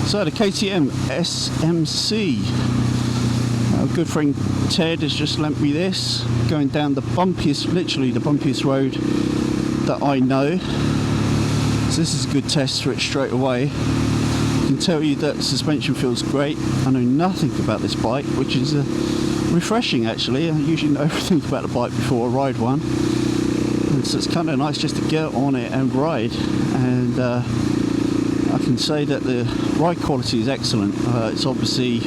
So the KTM SMC, our good friend Ted has just lent me this, going down the bumpiest, literally the bumpiest road that I know. So this is a good test for it straight away. I can tell you that suspension feels great. I know nothing about this bike, which is refreshing actually. I usually know everything about the bike before I ride one, and so it's kind of nice just to get on it and ride. And I can say that the ride quality is excellent. It's obviously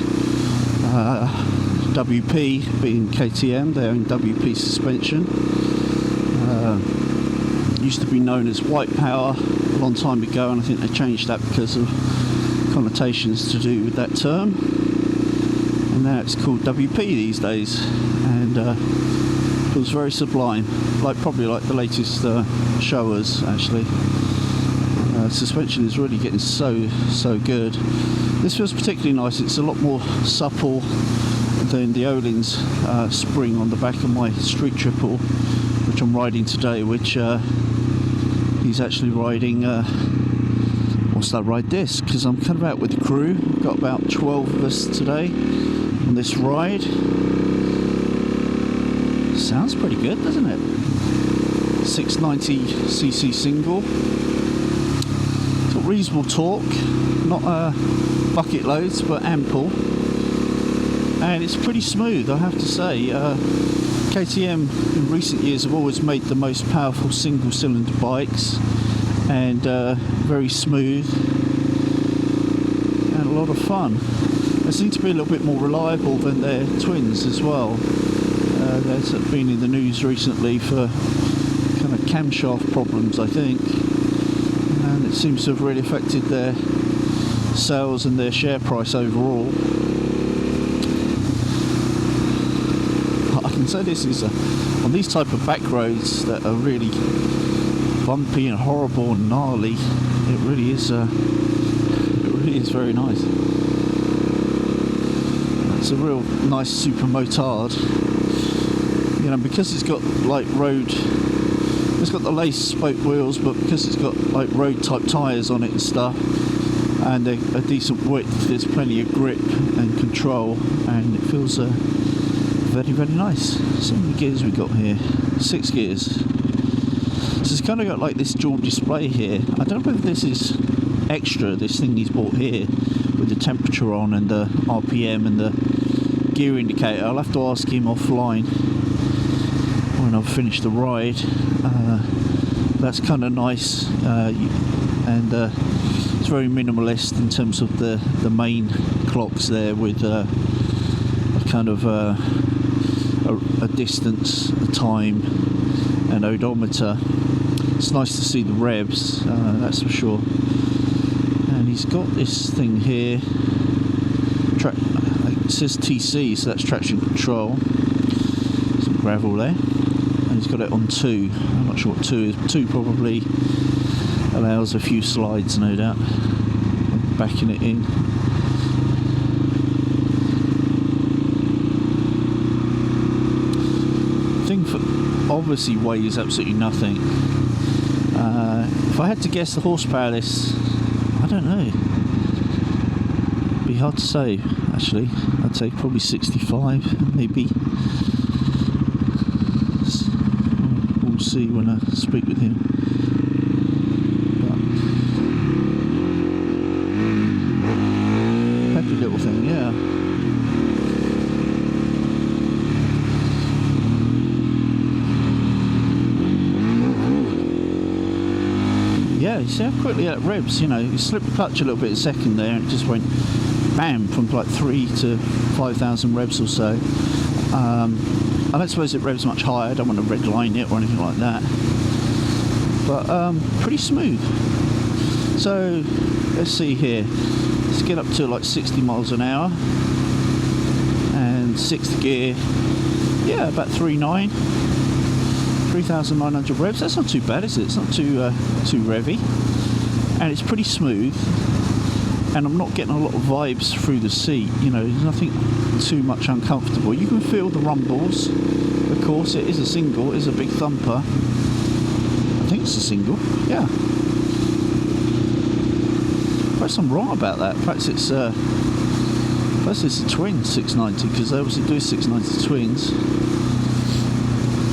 WP, being KTM, they own WP suspension. Used to be known as White Power a long time ago, and I think they changed that because of connotations to do with that term. And now it's called WP these days, and feels very sublime, probably like the latest Showers actually. Suspension is really getting so good. This feels particularly nice. It's a lot more supple than the Öhlins spring on the back of my Street Triple, which I'm riding today, which he's actually riding. Whilst I ride this, because I'm kind of out with the crew. We've got about 12 of us today on this ride. Sounds pretty good, doesn't it? 690cc single. Reasonable torque, not bucket loads, but ample, and it's pretty smooth, I have to say. KTM in recent years have always made the most powerful single cylinder bikes, and very smooth and a lot of fun. They seem to be a little bit more reliable than their twins as well. They've been in the news recently for kind of camshaft problems, I think. And it seems to have really affected their sales and their share price overall. I can say this is on these type of back roads that are really bumpy and horrible and gnarly. It really is very nice. It's a real nice super motard. You know, because it's got like road. It's got the lace spoke wheels, but because it's got like road type tyres on it and stuff, and a decent width, there's plenty of grip and control, and it feels very nice. So many gears we got here, 6 gears. So it's kind of got like this dual display here. I don't know if this is extra, this thing he's bought here with the temperature on and the RPM and the gear indicator. I'll have to ask him offline when I've finished the ride. That's kind of nice, and it's very minimalist in terms of the main clocks there, with a kind of a distance, a time, an odometer. It's nice to see the revs, that's for sure. And he's got this thing here, it says TC, so that's traction control. Some gravel there. He's got it on 2. I'm not sure what 2 is. 2 probably allows a few slides, no doubt. Backing it in. The thing obviously weighs absolutely nothing. If I had to guess the horsepower of this, I don't know. It'd be hard to say, actually. I'd say probably 65, maybe. See when I speak with him. But happy little thing, yeah. Yeah, you see how quickly that revs, you know, you slipped the clutch a little bit a second there and it just went bam from like 3 to 5,000 revs or so. I don't suppose it revs much higher. I don't want to redline it or anything like that, but pretty smooth. So let's see here, let's get up to like 60 miles an hour, and 6th gear, yeah, about 3,900 revs. That's not too bad, is it? It's not too revvy, and it's pretty smooth, and I'm not getting a lot of vibes through the seat, you know, there's nothing too much uncomfortable. You can feel the rumbles, of course. It is a single, it is a big thumper. I think it's a single, yeah. Perhaps I'm wrong about that. Perhaps it's a twin 690, because they obviously do 690 twins.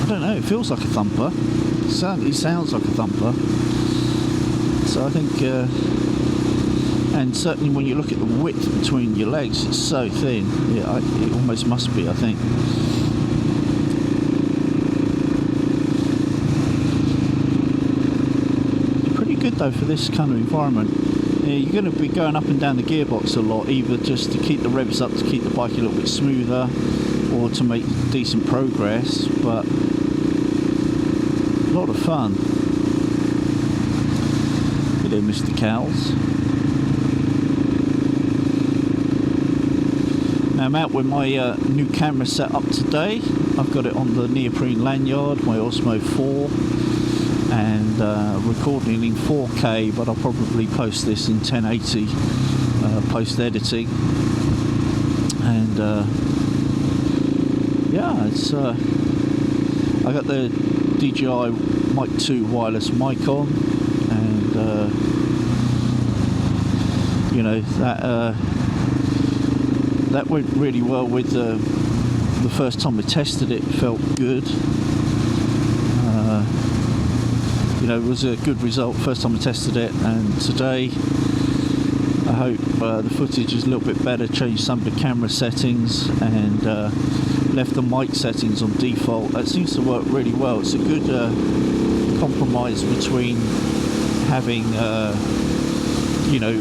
I don't know, it feels like a thumper. It sounds like a thumper. So I think, and certainly when you look at the width between your legs, it's so thin. Yeah, it almost must be, I think. Pretty good though for this kind of environment. You're going to be going up and down the gearbox a lot, either just to keep the revs up, to keep the bike a little bit smoother, or to make decent progress, but a lot of fun. Hello, Mr. Cowles. Now I'm out with my new camera set up today. I've got it on the neoprene lanyard, my Osmo 4. And recording in 4K, but I'll probably post this in 1080 post editing. And yeah, it's I got the DJI MkII wireless mic on, and you know, that went really well with the first time I tested it. Felt good. You know, it was a good result first time I tested it, and today I hope the footage is a little bit better. Changed some of the camera settings and left the mic settings on default. That seems to work really well. It's a good compromise between having you know,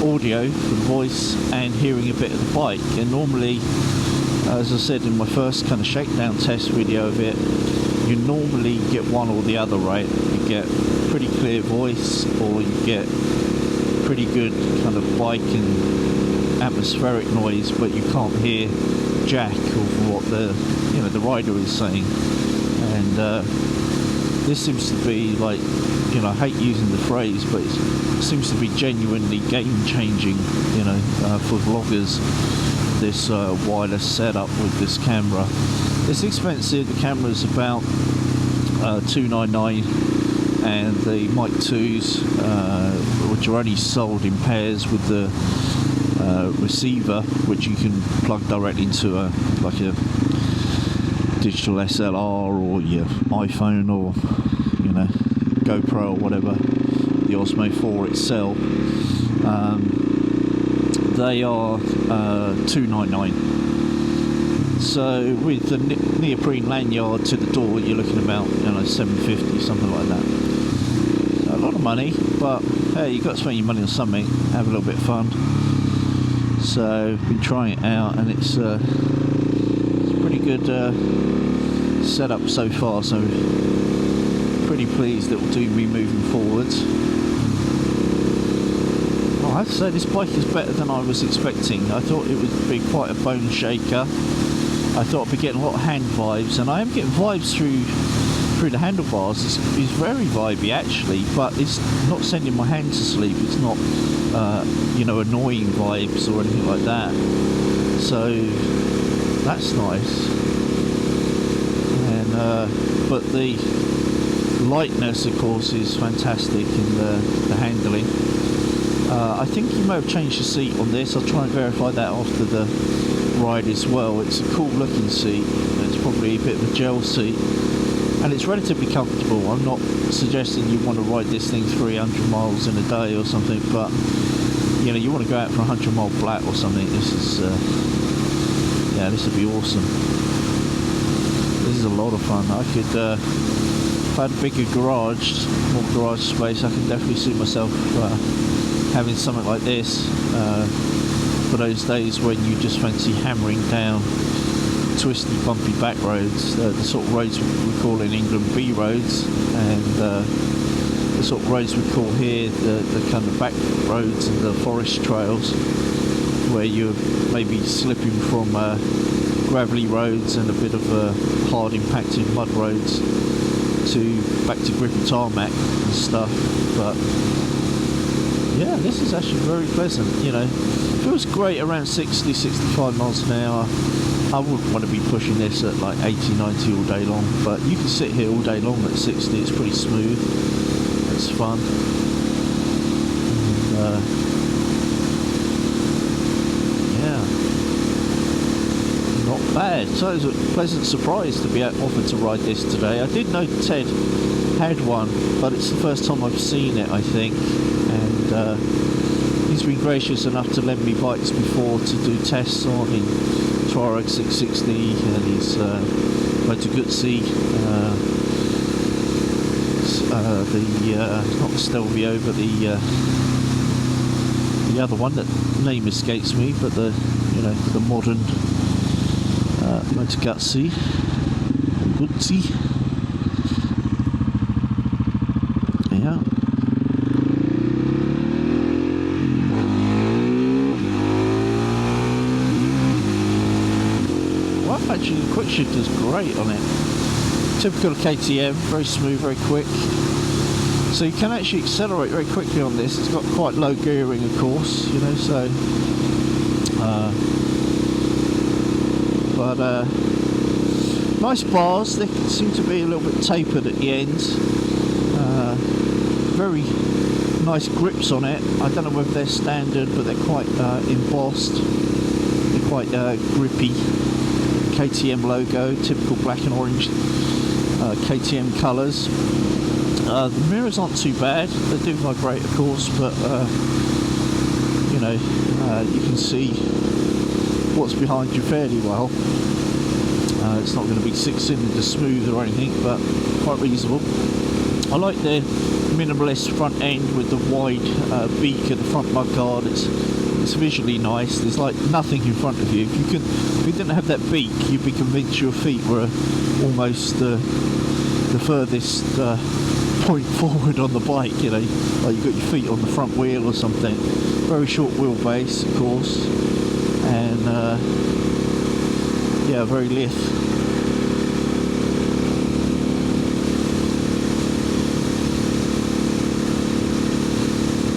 audio for the voice and hearing a bit of the bike. And normally, as I said in my first kind of shakedown test video of it, you normally get one or the other, right? You get pretty clear voice, or you get pretty good kind of bike and atmospheric noise, but you can't hear jack of what the rider is saying. And this seems to be like, you know, I hate using the phrase, but it seems to be genuinely game changing, you know, for vloggers, this wireless setup with this camera. It's expensive. The camera's about $299, and the MkIIs, which are only sold in pairs with the receiver, which you can plug directly into like a digital SLR or your iPhone, or, you know, GoPro or whatever, the Osmo 4 itself. They are $299. So with the neoprene lanyard to the door, you're looking about, you know, $750, something like that. So a lot of money, but hey, you've got to spend your money on something, have a little bit of fun. So been trying it out, and it's pretty good setup so far. So pretty pleased that will do me moving forwards. I have to say, this bike is better than I was expecting. I thought it would be quite a bone shaker. I thought I'd be getting a lot of hand vibes, and I am getting vibes through the handlebars. It's very vibey actually, but it's not sending my hand to sleep. It's not you know, annoying vibes or anything like that. So that's nice. And but the lightness, of course, is fantastic in the handling. I think you may have changed the seat on this. I'll try and verify that after the ride as well. It's a cool looking seat. It's probably a bit of a gel seat, and it's relatively comfortable. I'm not suggesting you want to ride this thing 300 miles in a day or something, but you know, you want to go out for a 100-mile flat or something. This is yeah, this would be awesome. This is a lot of fun. I could if I had a bigger garage, more garage space, I could definitely see myself having something like this for those days when you just fancy hammering down twisty, bumpy back roads, the sort of roads we call in England B roads, and sort of roads we call here the kind of back roads and the forest trails, where you're maybe slipping from gravelly roads and a bit of hard impacted mud roads to back to grip and tarmac and stuff. But yeah, this is actually very pleasant, you know. Feels great around 60-65 miles an hour. I wouldn't want to be pushing this at like 80-90 all day long, but you can sit here all day long at 60. It's pretty smooth. It's fun. And, yeah, not bad. So it was a pleasant surprise to be offered to ride this today. I did know Ted had one, but it's the first time I've seen it, I think. And he's been gracious enough to lend me bikes before to do tests on in Tuareg 660 and his Moto Guzzi, not the Stelvio, but the other one that name escapes me, but the modern Moto Guzzi. Yeah. Actually, the quick shift is great on it. Typical KTM, very smooth, very quick. So you can actually accelerate very quickly on this. It's got quite low gearing, of course, you know. So, nice bars. They seem to be a little bit tapered at the ends. Very nice grips on it. I don't know whether they're standard, but they're quite embossed. They're quite grippy. KTM logo, typical black and orange KTM colours. The mirrors aren't too bad. They do vibrate, of course, but you know, you can see what's behind you fairly well. It's not going to be 6-cylinder smooth or anything, but quite reasonable. I like the minimalist front end with the wide beak and the front mudguard. It's visually nice. There's like nothing in front of you. If you didn't have that beak, you'd be convinced your feet were almost the furthest point forward on the bike. You know, like you've got your feet on the front wheel or something. Very short wheelbase, of course, and yeah, very lithe.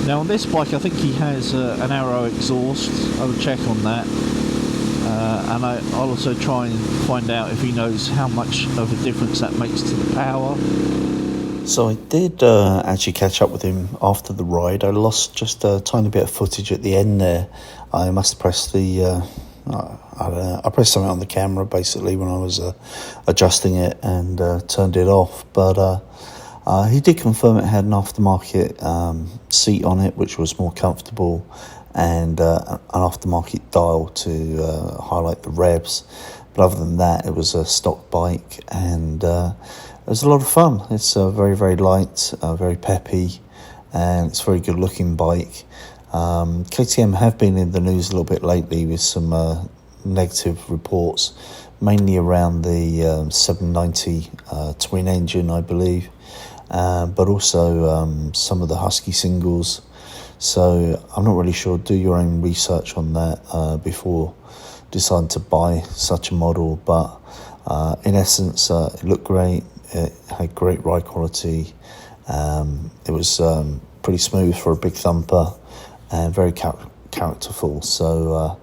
Now on this bike, I think he has an Arrow exhaust. I will check on that, and I'll also try and find out if he knows how much of a difference that makes to the power. So I did actually catch up with him after the ride. I lost just a tiny bit of footage at the end there. I must have pressed the, I don't know, I pressed something on the camera basically when I was adjusting it and turned it off. But he did confirm it had an aftermarket seat on it, which was more comfortable, and an aftermarket dial to highlight the revs. But other than that, it was a stock bike, and it was a lot of fun. It's very, very light, very peppy, and it's a very good looking bike. KTM have been in the news a little bit lately with some negative reports, mainly around the 790 twin engine, I believe, but also some of the Husky singles. So I'm not really sure. Do your own research on that before deciding to buy such a model. But in essence, it looked great. It had great ride quality. It was pretty smooth for a big thumper and very characterful. So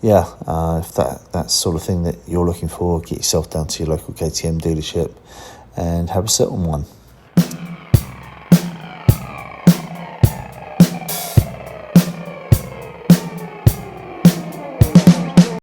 yeah, if that's sort of thing that you're looking for, get yourself down to your local KTM dealership and have a sit on one.